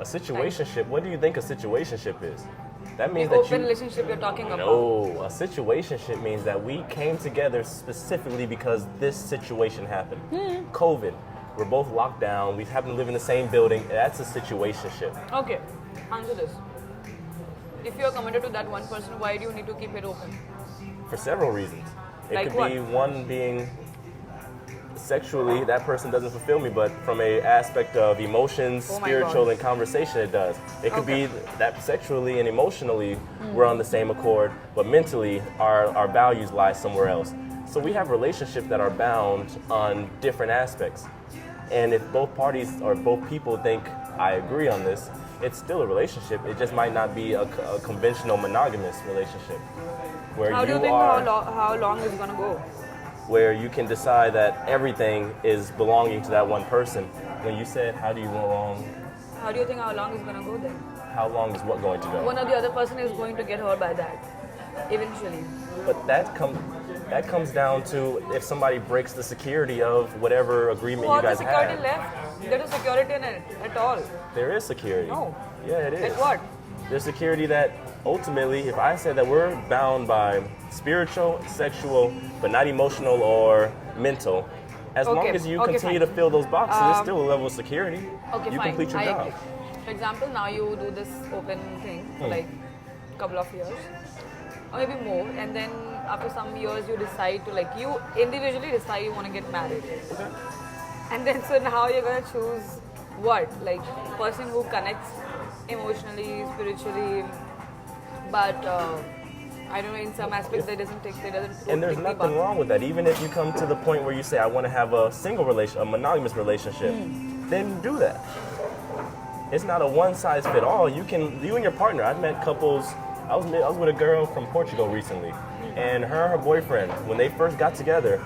A situationship, what do you think a situationship is? That means The that open you... relationship you're talking about. No, a situationship means that we came together specifically because this situation happened. COVID. We're both locked down. We happen to live in the same building. That's a situationship. Okay, answer this. If you're committed to that one person, why do you need to keep it open? For several reasons. It Like could what? be one being sexually, that person doesn't fulfill me, but from a aspect of emotions, Oh my spiritual, God. and conversation, it does. It could Okay. be that sexually and emotionally we're on the same accord, but mentally our values lie somewhere else. So we have relationships that are bound on different aspects. And if both parties or both people think, I agree on this, it's still a relationship. It just might not be a conventional monogamous relationship. Where How do you think how long is it gonna go? where you can decide that everything is belonging to that one person. When you said, how do you go wrong? How do you think how long is it gonna go then? How long is what going to go? One or the other person is going to get hurt by that, eventually. But that comes down to if somebody breaks the security of whatever agreement you What's guys the security have. left? There is security in it at all. There is security. No. Yeah, it is. At what? There's security that ultimately, if I said that we're bound by spiritual, sexual, but not emotional or mental, as long as you continue to fill those boxes, it's still a level of security. Okay, you fine. complete your I job. agree. For example, now you do this open thing for like a couple of years, or maybe more, and then after some years you decide to you individually decide you want to get married. Okay. And then so now you're gonna choose what? Like person who connects emotionally, spiritually, but I don't know, in some aspects they doesn't And there's nothing wrong with that. Even if you come to the point where you say, I want to have a single relation, a monogamous relationship, then do that. It's not a one size fit all. You and your partner. I've met couples. I was with a girl from Portugal recently, and her boyfriend, when they first got together,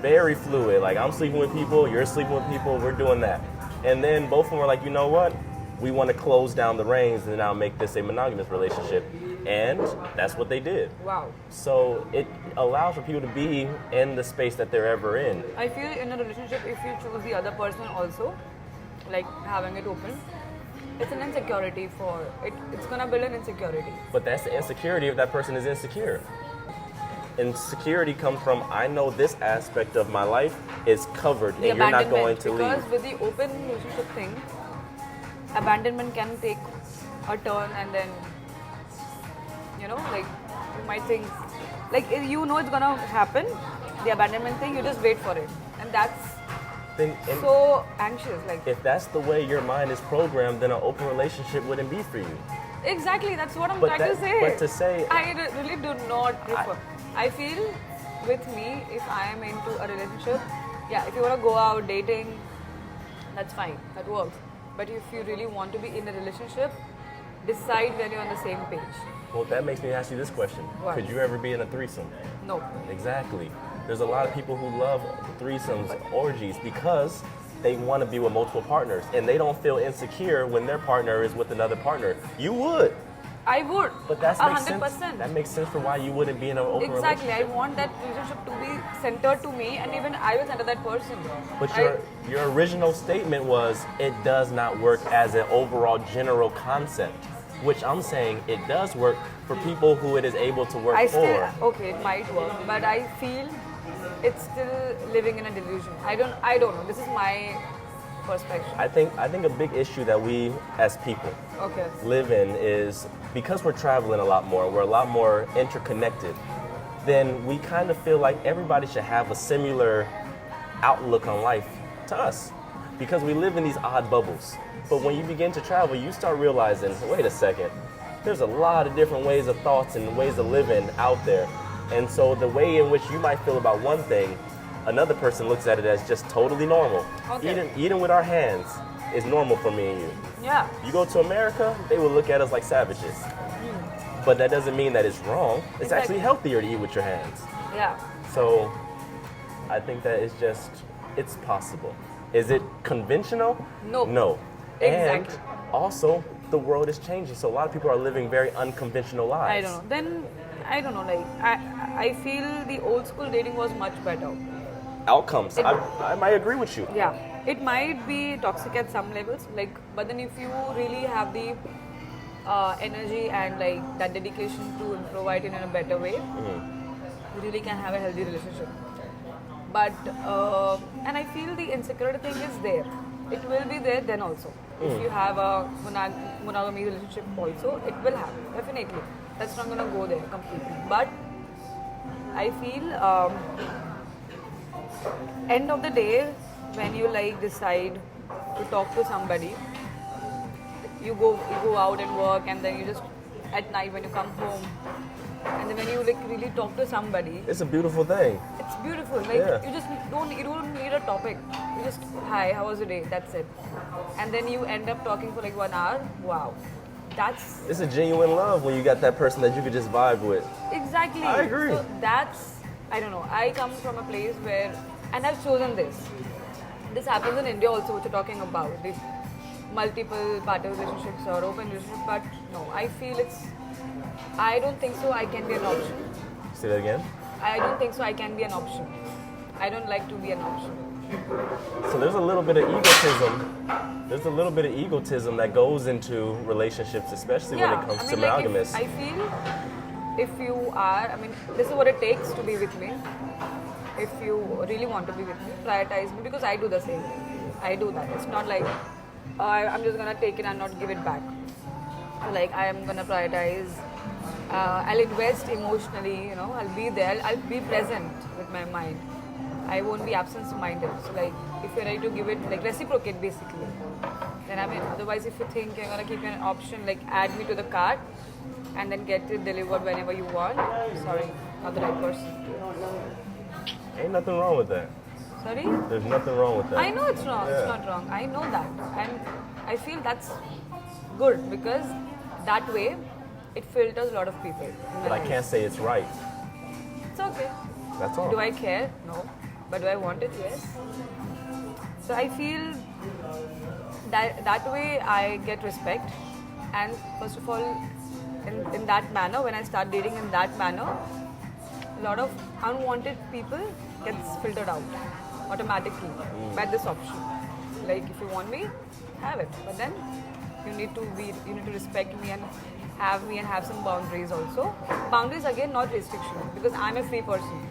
very fluid. Like, I'm sleeping with people, you're sleeping with people, we're doing that. And then both of them were like, you know what? We want to close down the reins and now make this a monogamous relationship. And that's what they did. Wow. So it allows for people to be in the space that they're ever in. I feel in a relationship, if you choose the other person also, like having it open, it's an insecurity for it. It's gonna build an insecurity. But that's the insecurity if that person is insecure. Insecurity comes from, I know this aspect of my life is covered and you're not going to leave. Because with the open relationship thing, abandonment can take a turn, and then you might think, if you know it's gonna happen, the abandonment thing, you just wait for it, and that's so anxious. If that's the way your mind is programmed, then an open relationship wouldn't be for you. Exactly, that's what I'm trying to say. But to say, I really do not prefer. I feel with me, if I am into a relationship, if you want to go out dating, that's fine, that works. But if you really want to be in a relationship, decide when you're on the same page. Well, that makes me ask you this question. What? Could you ever be in a threesome? No. Exactly. There's a lot of people who love threesomes, orgies, because they want to be with multiple partners and they don't feel insecure when their partner is with another partner. You would. I would. But that makes 100%. sense. That makes sense for why you wouldn't be in an open Exactly. relationship. I want that relationship to be centered to me, and even I will center that person. But your original statement was it does not work as an overall general concept, which I'm saying it does work for people who it is able to work for. Okay, it might work, but I feel it's still living in a delusion. I don't know. This is my perspective. I think a big issue that we as people live in is because we're traveling a lot more, we're a lot more interconnected, then we kind of feel like everybody should have a similar outlook on life to us because we live in these odd bubbles. But when you begin to travel, you start realizing, wait a second, there's a lot of different ways of thoughts and ways of living out there. And so the way in which you might feel about one thing, another person looks at it as just totally normal. Eating with our hands is normal for me and you. Yeah. You go to America, they will look at us like savages. But that doesn't mean that it's wrong. It's actually healthier to eat with your hands. Yeah. So I think that it's possible. Is it conventional? No. No. Exactly. And also, the world is changing. So a lot of people are living very unconventional lives. I don't know. Then, I don't know, I feel the old school dating was much better. Outcomes. I might agree with you. Yeah. it might be toxic at some levels, like, but then if you really have the energy and like that dedication to provide it in a better way, you really can have a healthy relationship. But and I feel the insecurity thing is there. It will be there then also. If you have a monogamy relationship also, it will happen definitely. That's not gonna go there completely. But I feel end of the day, when you like decide to talk to somebody, you go out and work, and then you just at night when you come home, and then when you like really talk to somebody, It's a beautiful thing. it's beautiful. Like Yeah. you don't need a topic. You just hi, how was your day? That's it. And then you end up talking for like 1 hour. Wow, that's It's a genuine love when you got that person that you could just vibe with. exactly. I agree. So that's I don't know. I come from a place where, and I've chosen this. This happens in India also, which you're talking about. These multiple party relationships or open relationships, but no, I feel I don't think so I can be an option. Say that again? I don't think so I can be an option. I don't like to be an option. So there's a little bit of egotism. There's a little bit of egotism that goes into relationships, especially when it comes to monogamous. I feel if you are, this is what it takes to be with me. If you really want to be with me, prioritize me, because I do the same thing. I do that. It's not like I'm just gonna take it and not give it back. Like I am gonna prioritize. I'll invest emotionally. I'll be there. I'll be present with my mind. I won't be absent-minded. So like, if you're ready to give it, like reciprocate basically. Then otherwise, if you think you're gonna keep an option, like add me to the cart, and then get it delivered whenever you want. Sorry, not the right person. Ain't nothing wrong with that. Sorry? There's nothing wrong with that. I know it's wrong. Yeah. It's not wrong. I know that, and I feel that's good because that way it filters a lot of people. But I can't say it's right. It's okay. That's all. Do I care? No. But do I want it? Yes. So I feel that way I get respect, and first of all, in that manner, when I start dating in that manner, a lot of unwanted people gets filtered out automatically by this option. Like if you want me, have it. But then you need to respect me and have some boundaries also. Boundaries again, not restriction, because I'm a free person.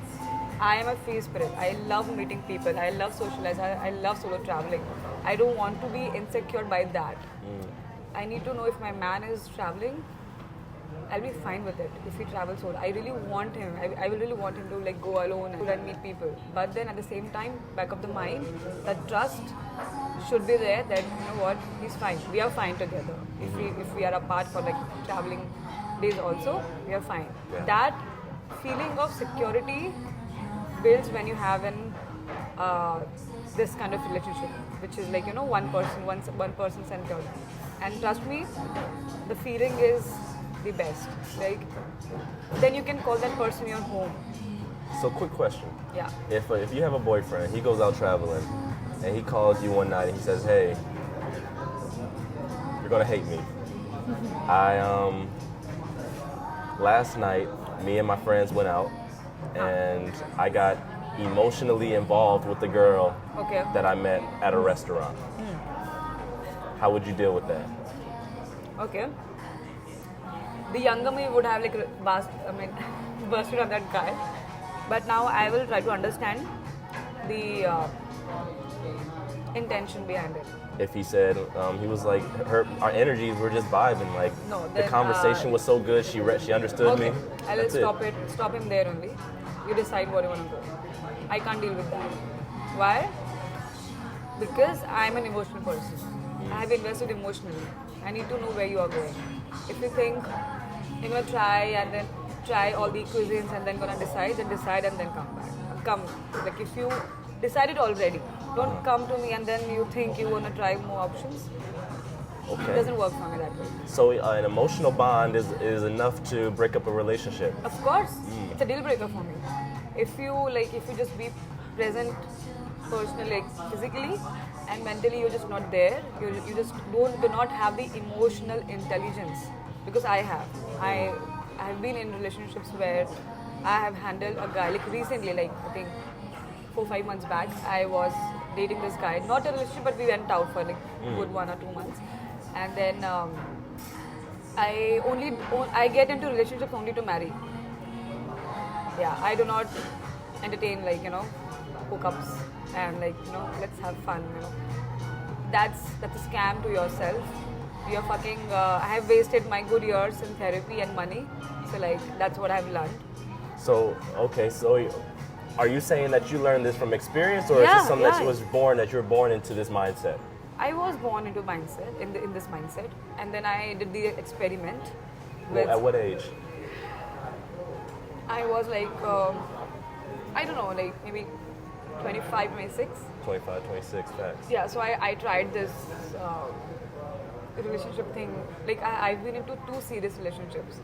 I am a free spirit. I love meeting people. I love socialize. I love solo traveling. I don't want to be insecure by that. I need to know if my man is traveling, I'll be fine with it if he travels solo. I really want him. I will really want him to like go alone and meet people. But then at the same time, back of the mind, that trust should be there that he's fine. We are fine together. If we are apart for like traveling days also, we are fine. Yeah. That feeling of security builds when you have this kind of relationship, which is like one person centered. And trust me, the feeling is the best. Like then you can call that person your home. So quick question. Yeah. If you have a boyfriend, he goes out traveling, and he calls you one night and he says, "Hey, you're gonna hate me. Last night, me and my friends went out, and I got emotionally involved with the girl that I met at a restaurant." How would you deal with that? Okay. The younger me would have like bursted on that guy, but now I will try to understand the intention behind it. If he said he was like our energies were just vibing, like No, the then, conversation was so good, she understood me. I will That's stop him there only. You decide what you want to do. I can't deal with that. Why? Because I'm an emotional person. I have invested emotionally. I need to know where you are going. If you think you're gonna try all the cuisines and then gonna decide and then come back. Like if you decided already, don't come to me and then you think you wanna try more options. Okay. It doesn't work for me that way. So an emotional bond is enough to break up a relationship. Of course, it's a deal breaker for me. If you just be present personally, like physically, and mentally you're just not there, you just do not have the emotional intelligence. Because I have been in relationships where I have handled a guy, like recently, like I think 4-5 months back, I was dating this guy. Not a relationship, but we went out for like good 1 or 2 months. And then I get into relationships only to marry. Yeah, I do not entertain like, hookups and like, let's have fun, That's a scam to yourself. You're fucking, I have wasted my good years in therapy and money. So like, that's what I've learned. So, okay, so are you saying that you learned this from experience, or is this something that you were born into this mindset? I was born into mindset, in this mindset, and then I did the experiment. At what age? I was like, I don't know, like maybe 25, 26. 25, 26, facts. Yeah, so I tried this relationship thing. Like I've been into 2 serious relationships.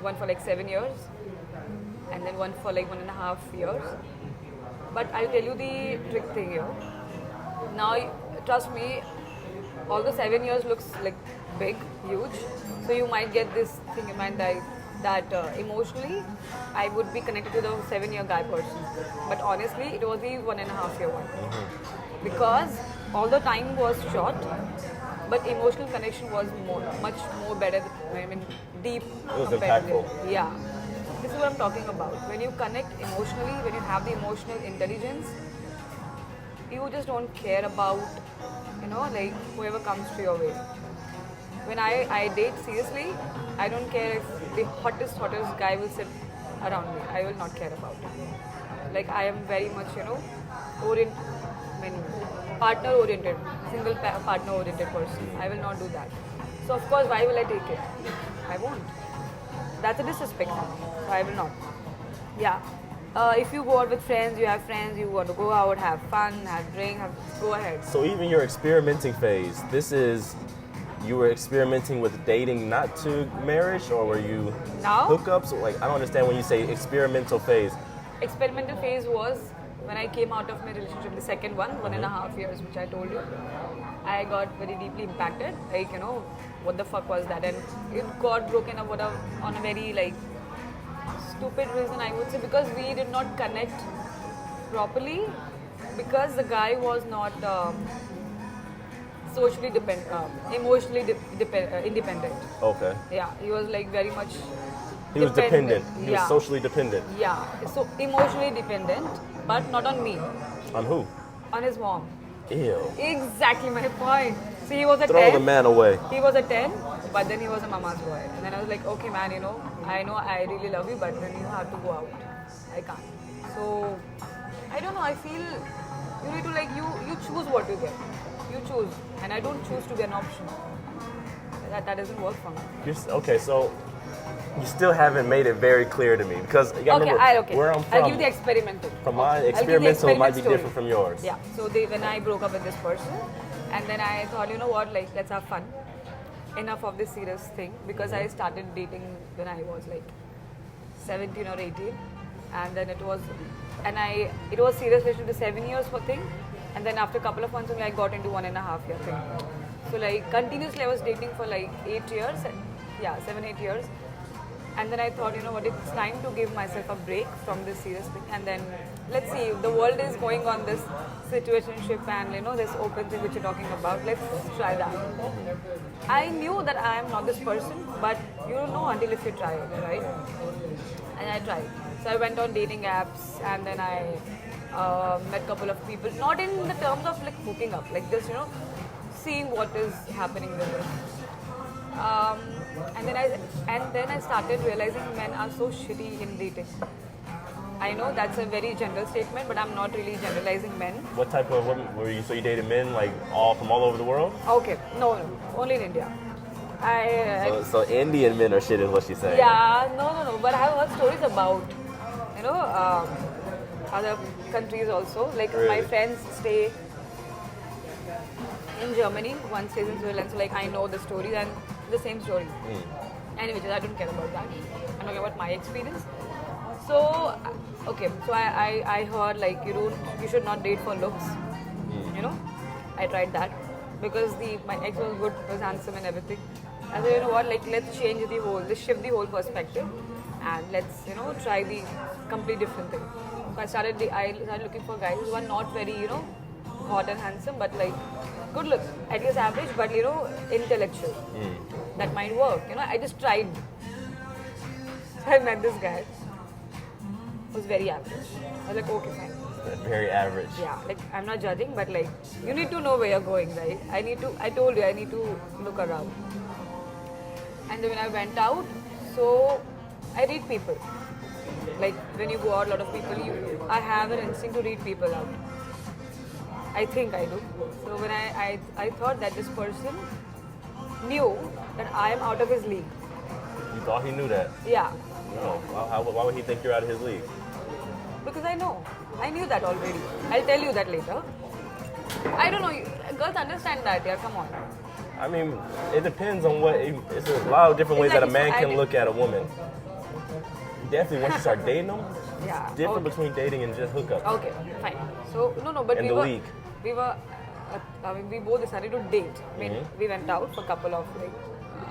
One for like 7 years, and then one for like 1.5 years. But I'll tell you the trick thing here. Now, trust me, although 7 years looks like big, huge, so you might get this thing in mind that emotionally I would be connected to the 7-year guy person. But honestly, it was the 1.5 year one. Because although time was short, but emotional connection was much more better, deep. It was impactful. Yeah. This is what I'm talking about. When you connect emotionally, when you have the emotional intelligence, you just don't care about, like whoever comes to your way. When I date seriously, I don't care if the hottest guy will sit around me. I will not care about it. Like I am very much, partner-oriented, single partner-oriented person. I will not do that. So of course, why will I take it? I won't. That's a disrespect. So I will not. Yeah. If you go out with friends, you have friends, you want to go out, have fun, have drink, go ahead. So even your experimenting phase, you were experimenting with dating not to marriage, or were you hookups? Like, I don't understand when you say experimental phase. Experimental phase was when I came out of my relationship, the second one, 1.5 years, which I told you. I got very deeply impacted. Like, what the fuck was that? And it got broken up on a very, like, stupid reason, I would say, because we did not connect properly, because the guy was not socially emotionally independent. Okay. Yeah, he was like very much He was dependent. He was socially dependent. Yeah, so emotionally dependent, but not on me. On who? On his mom. Ew. Exactly my point. See, he was a 10. Throw the man away. He was a 10, but then he was a mama's boy. And then I was like, okay man, I know I really love you, but then you have to go out. I can't. So, I don't know, I feel you need to like, you choose what you get. You choose. And I don't choose to be an option. That doesn't work for me. Okay, so you still haven't made it very clear to me, because you gotta remember where I'm from. I'll give the experimental. From my experimental might be different from yours. Yeah. So when I broke up with this person, and then I thought, you know what, like let's have fun. Enough of this serious thing, because I started dating when I was like 17 or 18, and then it was serious relationship to 7 years for thing, and then after a couple of months only I got into 1.5 year thing. So like continuously I was dating for like 8 years, 7-8 years. And then I thought, you know what, it's time to give myself a break from this serious thing. And then, let's see, the world is going on this situationship and, this open thing which you're talking about. Let's try that. I knew that I am not this person, but you don't know until if you try it, right? And I tried. So I went on dating apps, and then I met a couple of people. Not in the terms of like hooking up, like just, seeing what is happening there. And then I started realizing men are so shitty in dating. I know that's a very general statement, but I'm not really generalizing men. What type of women were you? So you dated men like from all over the world? Okay, no, only in India. So Indian men are shit is what she's saying. Yeah, no. But I have heard stories about, other countries also. Like really? My friends stay in Germany, one stays in Switzerland, so like I know the stories and the same story. Anyways, I don't care about that. I'm talking about my experience. So, I heard like you should not date for looks. I tried that because my ex was good, was handsome and everything. I said, you know what, like let's shift the whole perspective, and let's try the complete different thing. So I started looking for guys who are not very hot and handsome, but like good look, at least average, but you know, intellectual. That might work. You know, I just tried. So I met this guy. Was very average. I was like, okay, fine. Very average. Yeah, like I'm not judging, but like you need to know where you're going, right? I told you, I need to look around. And then when I went out, so I read people. Like when you go out, a lot of people, I have an instinct to read people out. I think I do. So when I thought that this person knew that I am out of his league. You thought he knew that? Yeah. No. Why would he think you're out of his league? Because I know. I knew that already. I'll tell you that later. I don't know. Girls understand that, yeah, come on. I mean, it depends on what. It's a lot of different ways that a man can look at a woman. Definitely, once you start dating them, yeah, it's different between dating and just hookup. Okay, fine. So, no, but and we were, we both decided to date. I mean, we went out for a couple of like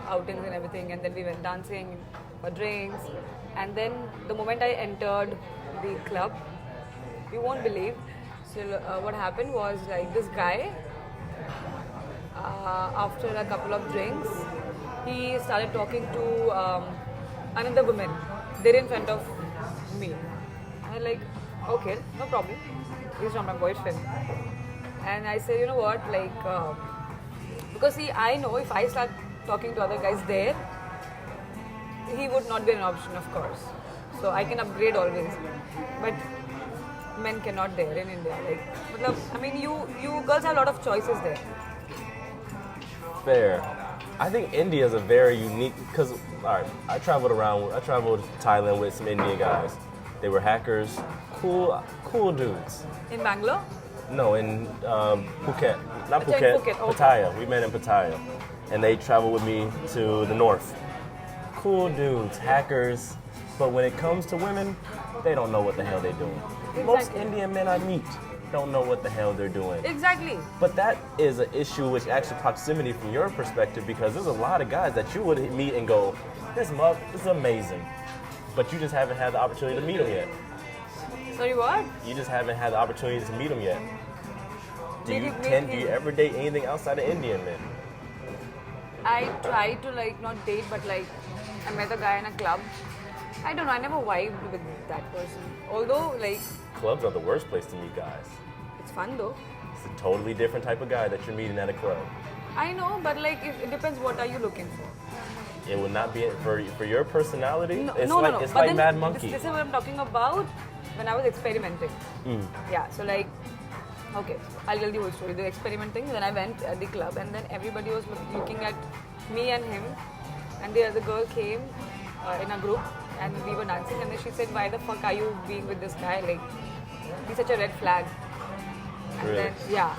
outings and everything, and then we went dancing for drinks. And then the moment I entered the club, you won't believe. So what happened was like this guy, after a couple of drinks, he started talking to another woman there in front of me. I was like, okay, no problem. He's not my boyfriend. And I said, you know what, like, because see, I know if I start talking to other guys there, he would not be an option, of course. So I can upgrade always. But men cannot there in India. Like, I mean, you girls have a lot of choices there. Fair. I think India is a very unique, because, all right, I traveled to Thailand with some Indian guys. They were hackers, cool dudes. In Bangalore? No, in Phuket. Not Achha, Phuket, Phuket, okay. Pattaya. We met in Pattaya. And they traveled with me to the north. Cool dudes, hackers, but when it comes to women, they don't know what the hell they're doing. Exactly. Most Indian men I meet don't know what the hell they're doing. Exactly. But that is an issue which actually proximity from your perspective, because there's a lot of guys that you would meet and go, this is amazing. But you just haven't had the opportunity to meet them yet. Sorry, what? You just haven't had the opportunity to meet them yet. Do you ever date anything outside of Indian men? I try to like not date, but like I met a guy in a club. I don't know, I never vibed with that person. Although like clubs are the worst place to meet guys. It's fun though. It's a totally different type of guy that you're meeting at a club. I know, but like it depends what are you looking for. It would not be for your personality. No, it's no, like no. it's But like Mad Monkey. This is what I'm talking about when I was experimenting. Yeah, so like okay, I'll tell you the whole story. The experimenting, then I went at the club and then everybody was looking at me and him, and the other girl came in a group and we were dancing, and then she said, why the fuck are you being with this guy? Like, he's such a red flag. And really? then, yeah,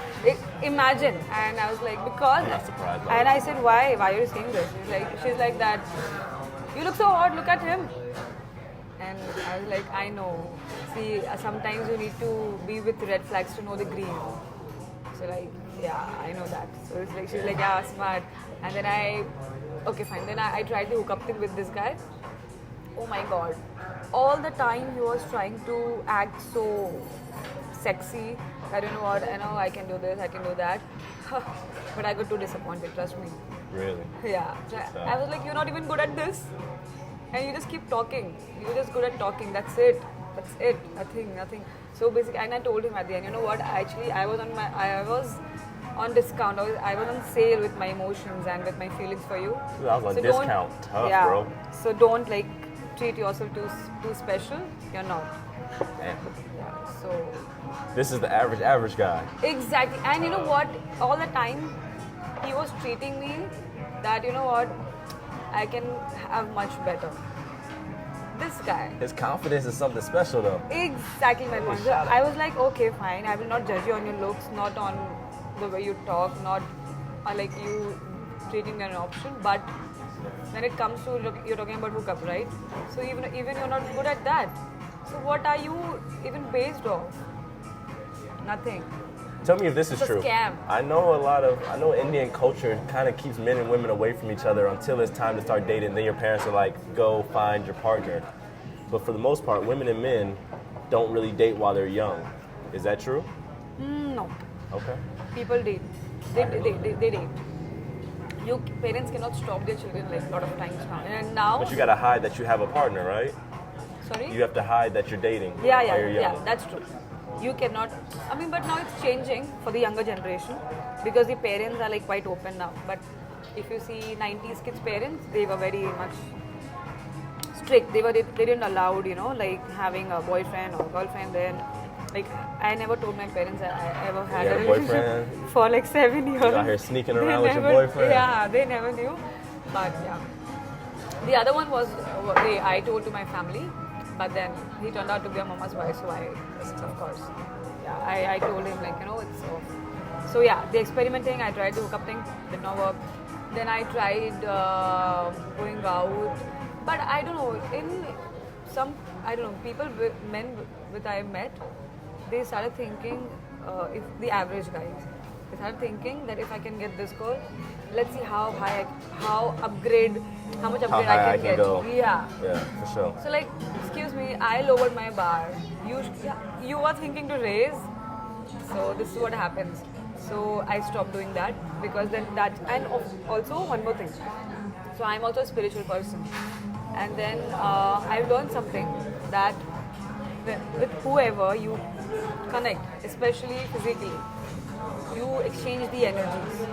imagine. And I was like, because. I'm not surprised. And I said, why? Why are you saying this? She's like that. You look so hot. Look at him. And I was like, I know. See, sometimes you need to be with red flags to know the green. So like, yeah, I know that. So it's like, she's like, yeah, smart. And then okay, fine. Then I tried the hookup thing with this guy. Oh my God. All the time he was trying to act so sexy. I don't know what, I know I can do this, I can do that. But I got too disappointed, trust me. Really? Yeah. I was like, you're not even good at this. And you just keep talking. You're just good at talking. That's it. Nothing. So basically, and I told him at the end, you know what? Actually, I was on discount. I was on sale with my emotions and with my feelings for you. I was on discount. Tough, yeah, bro. So don't like treat yourself too special. You're not. Damn. Yeah. So. This is the average guy. Exactly. And you know what? All the time, he was treating me that, you know what? I can have much better. This guy. His confidence is something special, though. Exactly my point. So I was like, okay, fine. I will not judge you on your looks, not on the way you talk, not like you treating me as an option. But when it comes to you're talking about hookup, right? So even you're not good at that. So what are you even based off? Nothing. Tell me if this is It's a true. Scam. I know Indian culture kind of keeps men and women away from each other until it's time to start dating. Then your parents are like, go find your partner. But for the most part, women and men don't really date while they're young. Is that true? No. Okay. People date. They date. Parents cannot stop their children like a lot of times now. And now. But you gotta hide that you have a partner, right? Sorry? You have to hide that you're dating. Yeah, while you're young. that's true. You cannot. I mean, but now it's changing for the younger generation because the parents are like quite open now. But if you see 90s kids' parents, they were very much strict. They didn't allow, like having a boyfriend or girlfriend. Then, like I never told my parents that I ever had a relationship for like 7 years. You're out here sneaking around with your boyfriend. Yeah, they never knew. But yeah, the other one was I told to my family, but then he turned out to be a mama's boy, so of course, yeah, I told him like it's so yeah, the experimenting. I tried the hookup thing, did not work. Then I tried going out, but I don't know. People, men that I met, they started thinking, if the average guys, they started thinking that if I can get this girl, let's see how much upgrade I can get. Go. Yeah, for sure. So like, excuse me, I lowered my bar. You are thinking to raise, so this is what happens. So I stopped doing that because then and also one more thing. So I'm also a spiritual person, and then I've learned something that with whoever you connect, especially physically, you exchange the energies.